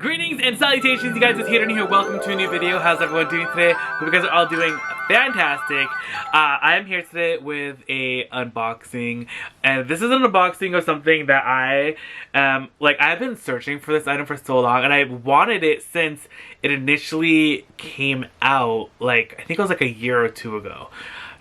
Greetings and salutations, you guys. It's Hadrian here. Welcome to a new video. How's everyone doing today? Hope you guys are all doing fantastic. I am here today with a unboxing, and this is an unboxing of something that I've been searching for this item for so long, and I wanted it since it initially came out. I think it was like a year or two ago.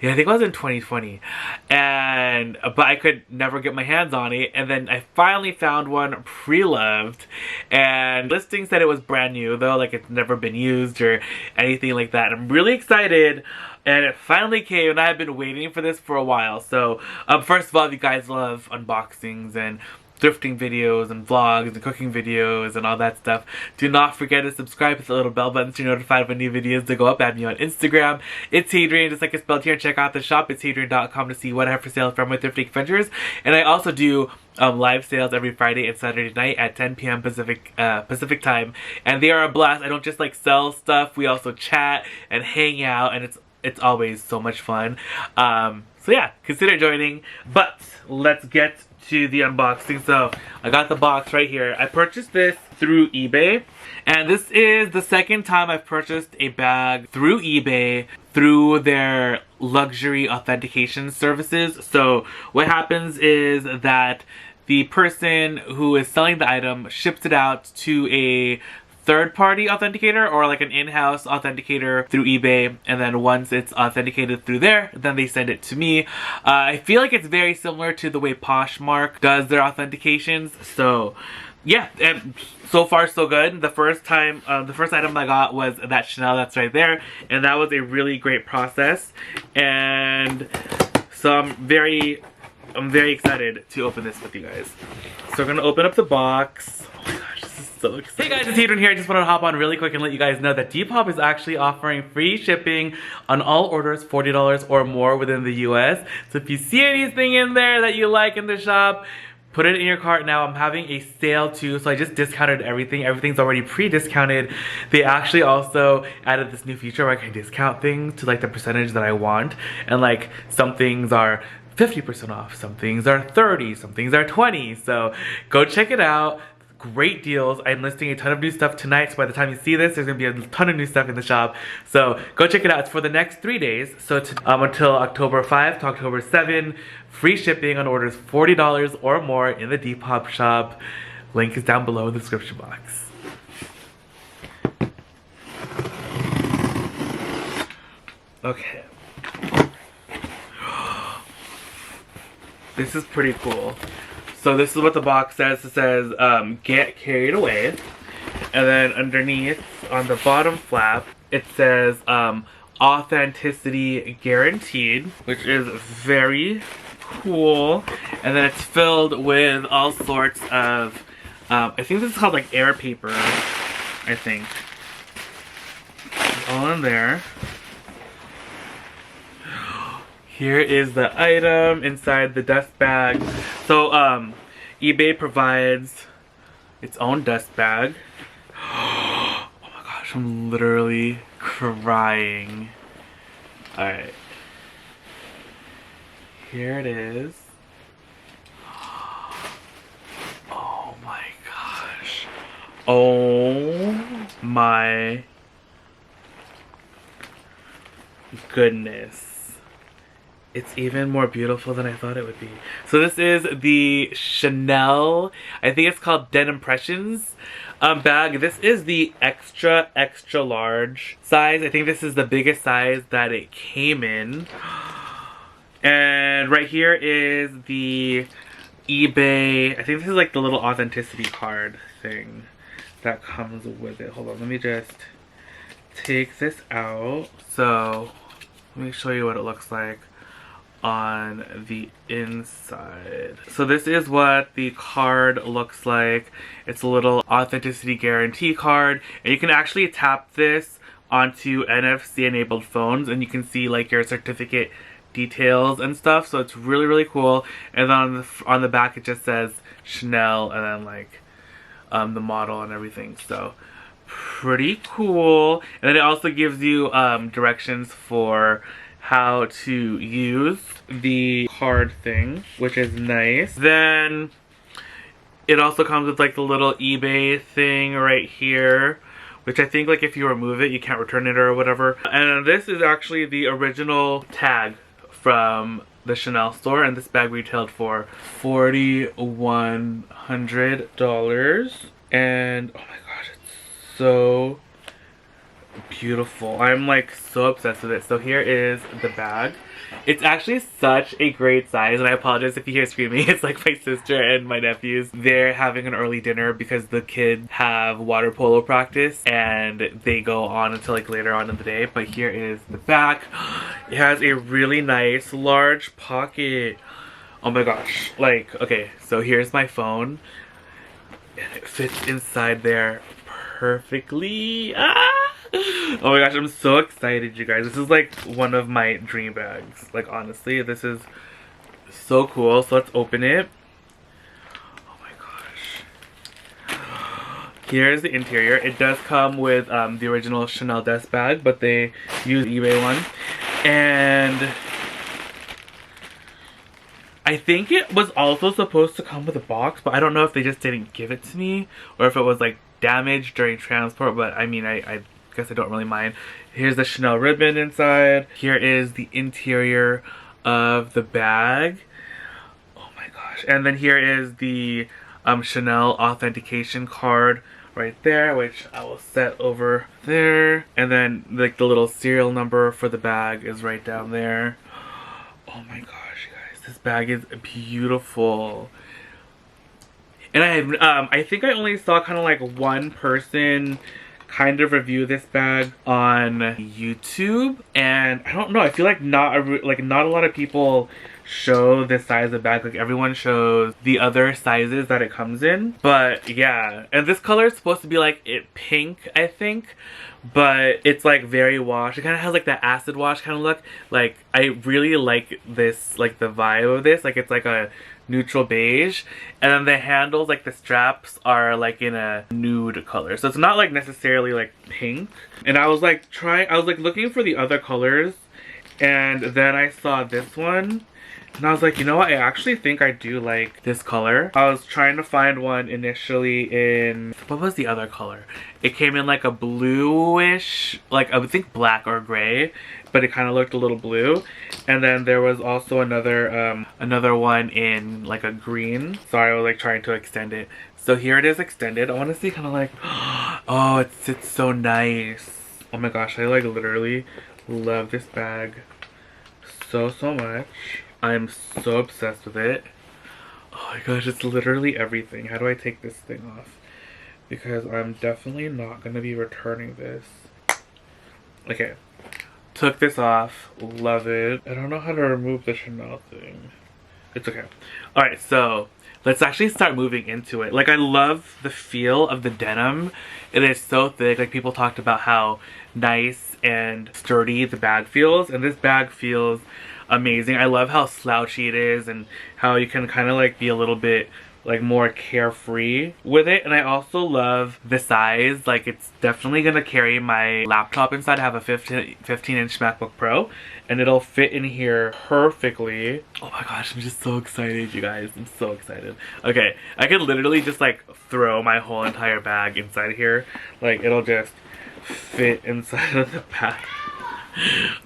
Yeah, I think it was in 2020, but I could never get my hands on it, and then I finally found one pre-loved, and listing said it was brand new though, like it's never been used or anything like that. I'm really excited, and it finally came, and I've been waiting for this for a while. So, first of all, if you guys love unboxings and thrifting videos and vlogs and cooking videos and all that stuff, do not forget to subscribe with the little bell button so you're notified when new videos to go up. Add me on Instagram, itsHadrian, just like it's spelled here, and check out the shop, itsHadrian.com, to see what I have for sale from my thrifting adventures. And I also do live sales every Friday and Saturday night at 10 p.m. Pacific time, and they are a blast. I don't just sell stuff, we also chat and hang out, and it's always so much fun. So yeah, consider joining. But let's get to the unboxing. So I got the box right here. I purchased this through eBay, and this is the second time I've purchased a bag through eBay through their luxury authentication services. So what happens is that the person who is selling the item ships it out to a third-party authenticator or like an in-house authenticator through eBay, and then once it's authenticated through there, then they send it to me. I feel like it's very similar to the way Poshmark does their authentications. So yeah, and so far so good. The first item I got was that Chanel that's right there, and that was a really great process. And so I'm very excited to open this with you guys. So we're gonna open up the box. Oh my gosh, this is so exciting. Hey guys, it's Hadrian here. I just wanted to hop on really quick and let you guys know that Depop is actually offering free shipping on all orders $40 or more within the US. So if you see anything in there that you like in the shop, put it in your cart now. I'm having a sale too, so I just discounted everything. Everything's already pre-discounted. They actually also added this new feature where I can discount things to the percentage that I want. And some things are 50% off, some things are 30, some things are 20. So go check it out. Great deals. I'm listing a ton of new stuff tonight, so by the time you see this, there's gonna be a ton of new stuff in the shop. So go check it out. It's for the next 3 days, so until October 5 to October 7. Free shipping on orders $40 or more in the Depop shop. Link is down below in the description box. Okay. This is pretty cool. So this is what the box says. It says, get carried away. And then underneath, on the bottom flap, it says, authenticity guaranteed, which is very cool. And then it's filled with all sorts of, I think this is called air paper, I think. It's all in there. Here is the item inside the dust bag. So, eBay provides its own dust bag. Oh my gosh, I'm literally crying. Alright. Here it is. Oh my gosh. Oh my goodness. It's even more beautiful than I thought it would be. So this is the Chanel, I think it's called Denimpressions bag. This is the extra large size. I think this is the biggest size that it came in. And right here is the eBay, I think this is the little authenticity card thing that comes with it. Hold on, let me just take this out. So let me show you what it looks like on the inside. So this is what the card looks like. It's a little authenticity guarantee card, and you can actually tap this onto NFC enabled phones, and you can see your certificate details and stuff. So it's really cool. And then on the back it just says Chanel, and then the model and everything. So pretty cool. And then it also gives you directions for how to use the card thing, which is nice. Then It also comes with like the little eBay thing right here, which I think like if you remove it, you can't return it or whatever. And this is actually the original tag from the Chanel store, and this bag retailed for $4,100. And oh my gosh, it's so beautiful. I'm like so obsessed with it. So here is the bag. It's actually such a great size, and I apologize if you hear screaming. It's like my sister and my nephews. They're having an early dinner because the kids have water polo practice and they go on until like later on in the day. But here is the back. It has a really nice large pocket. Oh my gosh. Like, okay, so here's my phone and it fits inside there perfectly. Oh my gosh, I'm so excited, you guys. This is like one of my dream bags. Like, honestly, this is so cool. So let's open it. Oh my gosh. Here's the interior. It does come with the original Chanel desk bag, but they use eBay one. And I think it was also supposed to come with a box, but I don't know if they just didn't give it to me or if it was like damaged during transport. But I mean, I guess I don't really mind. Here's the Chanel ribbon inside. Here is the interior of the bag. Oh my gosh. And then here is the Chanel authentication card right there, which I will set over there. And then like the little serial number for the bag is right down there. Oh my gosh, guys. This bag is beautiful. And I think I only saw kind of like one person kind of review this bag on YouTube, and I don't know, I feel like not a lot of people show this size of bag. Like, everyone shows the other sizes that it comes in. But yeah, and this color is supposed to be like pink, I think, but it's like very washed. It kind of has like that acid wash kind of look. Like, I really like this, like the vibe of this. Like, it's like a neutral beige, and then the handles, like the straps, are like in a nude color, so it's not like necessarily like pink. And I was like looking for the other colors, and then I saw this one and I was like, you know what, I actually think I do like this color. I was trying to find one initially in, what was the other color? It came in like a bluish, like I would think black or gray, but it kind of looked a little blue. And then there was also another one in like a green. So I was like trying to extend it. So here it is extended. I want to see kind of like, oh, it sits so nice. Oh my gosh, I like literally love this bag so much. I'm so obsessed with it. Oh my gosh, it's literally everything. How do I take this thing off? Because I'm definitely not going to be returning this. Okay. Took this off. Love it. I don't know how to remove the Chanel thing. It's okay. Alright, so let's actually start moving into it. Like, I love the feel of the denim. It is so thick. Like, people talked about how nice and sturdy the bag feels. And this bag feels amazing. I love how slouchy it is and how you can kind of like be a little bit like more carefree with it. And I also love the size. Like, it's definitely gonna carry my laptop inside. I have a 15-inch MacBook Pro, and it'll fit in here perfectly. Oh my gosh, I'm just so excited, you guys. I'm so excited. Okay, I could literally just like throw my whole entire bag inside here. Like, it'll just fit inside of the bag.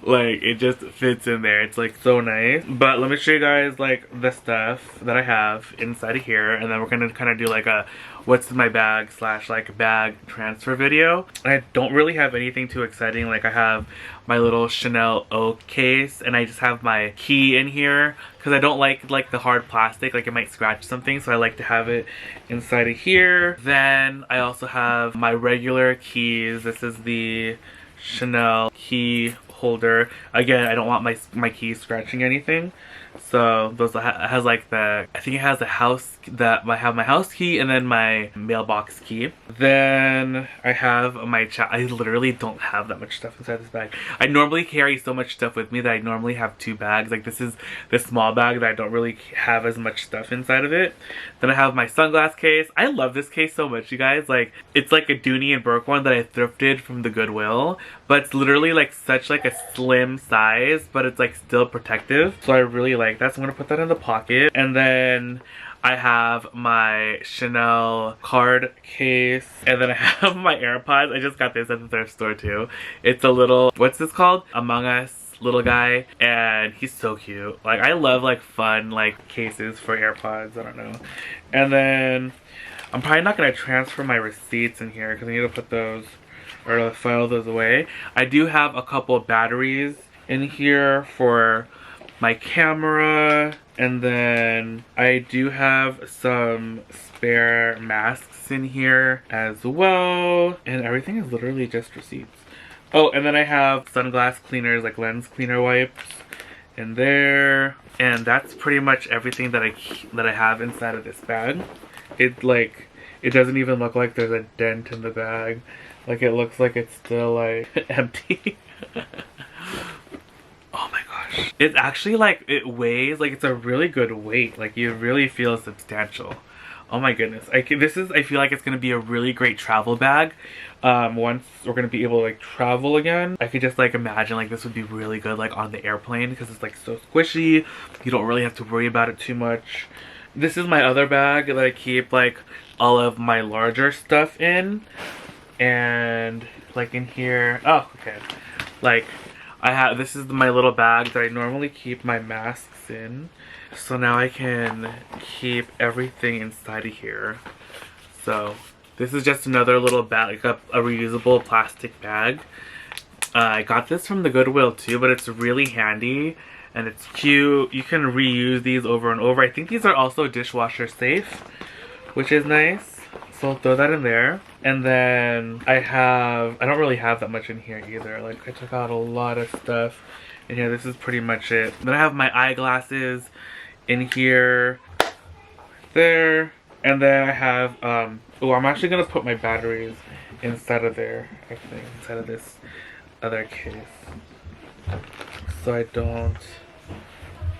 Like, it just fits in there. It's like so nice. But let me show you guys like the stuff that I have inside of here, and then we're gonna kind of do like a what's in my bag / like bag transfer video. And I don't really have anything too exciting. Like, I have my little Chanel oak case, and I just have my key in here because I don't like the hard plastic. Like, it might scratch something, so I like to have it inside of here. Then I also have my regular keys. This is the Chanel key holder. Again, I don't want my keys scratching anything, so those has like the, I think it has the house, that I have my house key and then my mailbox key. Then I have my I literally don't have that much stuff inside this bag. I normally carry so much stuff with me that I normally have 2 bags. Like, this is the small bag that I don't really have as much stuff inside of it. Then I have my sunglass case. I love this case so much, you guys. Like, it's like a Dooney and Burke one that I thrifted from the Goodwill, but it's literally like such like a slim size, but it's like still protective. So I really like that. So I'm gonna put that in the pocket. And then I have my Chanel card case, and then I have my AirPods. I just got this at the thrift store too. It's a little, what's this called? Among Us little guy, and he's so cute. Like, I love like fun like cases for AirPods. I don't know. And then I'm probably not gonna transfer my receipts in here because I need to put those or file those away. I do have a couple of batteries in here for my camera, and then I do have some spare masks in here as well, and everything is literally just receipts. Oh, and then I have sunglass cleaners, like lens cleaner wipes in there, and that's pretty much everything that I have inside of this bag. It doesn't even look like there's a dent in the bag. Like, it looks like it's still like empty. Oh my gosh. It's actually like, it weighs, like it's a really good weight. Like, you really feel substantial. Oh my goodness. I feel like it's gonna be a really great travel bag. Once we're gonna be able to like travel again, I could just like imagine like this would be really good like on the airplane because it's like so squishy. You don't really have to worry about it too much. This is my other bag that I keep like all of my larger stuff in. And like in here, oh okay, like this is my little bag that I normally keep my masks in, so now I can keep everything inside of here. So this is just another little bag, like a reusable plastic bag. I got this from the Goodwill too, but it's really handy and it's cute. You can reuse these over and over. I think these are also dishwasher safe, which is nice. So I'll throw that in there. And then I don't really have that much in here either. Like, I took out a lot of stuff in here. This is pretty much it. Then I have my eyeglasses in here, there. And then I have, oh, I'm actually gonna put my batteries inside of there, I think, inside of this other case, so I don't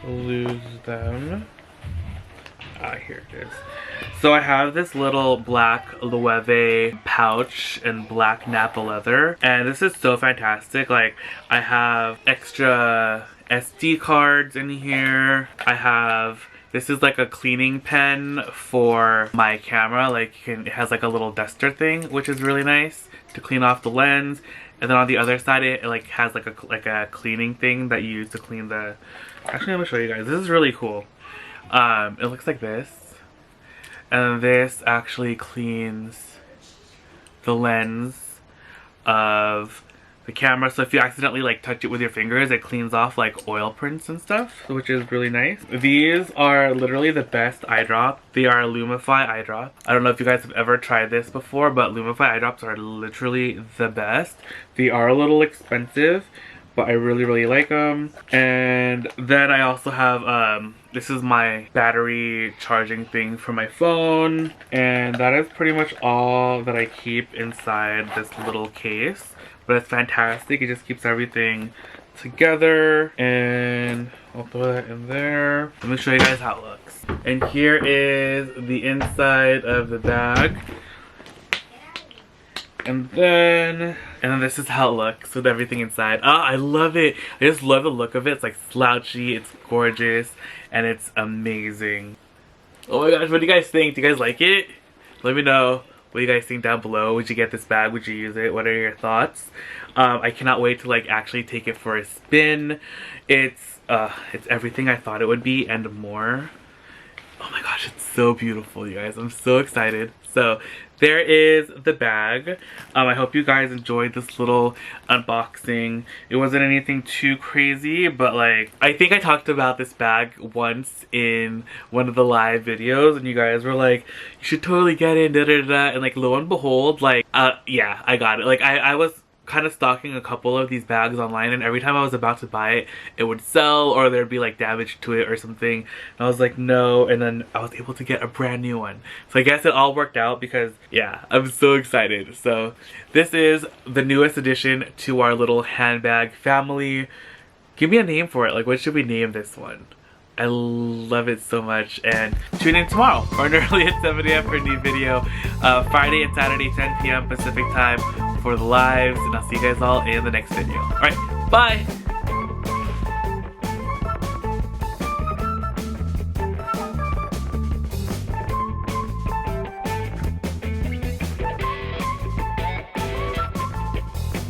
lose them. Ah, here it is. So I have this little black Loewe pouch and black Napa leather, and this is so fantastic. Like, I have extra SD cards in here. This is like a cleaning pen for my camera. Like, it has like a little duster thing, which is really nice to clean off the lens. And then on the other side, it like has like a cleaning thing that you use to clean the. Actually, I'm gonna show you guys. This is really cool. It looks like this. And this actually cleans the lens of the camera. So if you accidentally like touch it with your fingers, it cleans off like oil prints and stuff, which is really nice. These are literally the best eye drop. They are Lumify eye drop. I don't know if you guys have ever tried this before, but Lumify eye drops are literally the best. They are a little expensive, but I really, really like them. And then I also have, this is my battery charging thing for my phone. And that is pretty much all that I keep inside this little case. But it's fantastic. It just keeps everything together. And I'll throw that in there. Let me show you guys how it looks. And here is the inside of the bag. And then this is how it looks with everything inside. Oh, I love it. I just love the look of it. It's like slouchy, it's gorgeous, and it's amazing. Oh my gosh, what do you guys think? Do you guys like it? Let me know what you guys think down below. Would you get this bag? Would you use it? What are your thoughts? I cannot wait to like actually take it for a spin. It's everything I thought it would be and more. Oh my gosh, it's so beautiful, you guys. I'm so excited. So there is the bag. I hope you guys enjoyed this little unboxing. It wasn't anything too crazy, but like, I think I talked about this bag once in one of the live videos, and you guys were like, you should totally get it, da da da. And like, lo and behold, like, yeah, I got it. Like, I was kind of stalking a couple of these bags online, and every time I was about to buy it, it would sell or there'd be like damage to it or something. And I was like, no, and then I was able to get a brand new one. So I guess it all worked out because, yeah, I'm so excited. So this is the newest addition to our little handbag family. Give me a name for it. Like, what should we name this one? I love it so much, and tune in tomorrow or early at 7 a.m. for a new video. Friday and Saturday 10 p.m. Pacific time for the lives, and I'll see you guys all in the next video. Alright, bye!